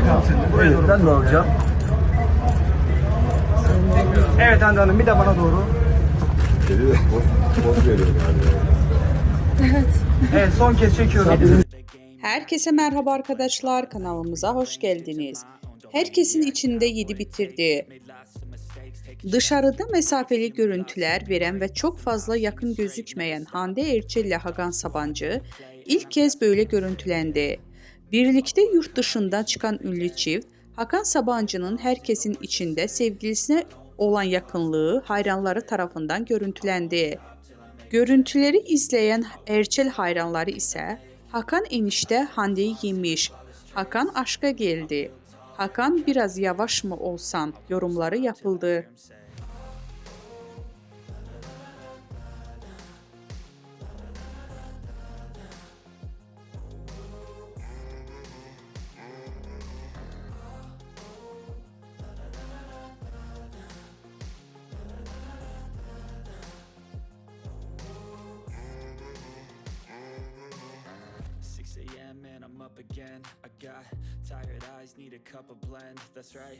Çek abi sen de. Buraya Evet, doğru. ben de alacağım. Evet Hande Hanım bir de bana doğru. Dedi de poz veriyor galiba. Evet son kez çekiyorum. Herkese merhaba arkadaşlar, kanalımıza hoş geldiniz. Herkesin içinde yedi bitirdi. Dışarıda mesafeli görüntüler veren ve çok fazla yakın gözükmeyen Hande Erçel ile Hakan Sabancı ilk kez böyle görüntülendi. Birlikte yurt dışından çıkan ünlü çift, Hakan Sabancı'nın herkesin içinde sevgilisine olan yakınlığı hayranları tarafından görüntülendi. Görüntüleri izleyen Erçel hayranları ise Hakan enişte Hande'yi yemiş, Hakan aşka geldi, Hakan biraz yavaş mı olsan yorumları yapıldı. AM and I'm up again. I got tired eyes, need a cup of blend. That's right,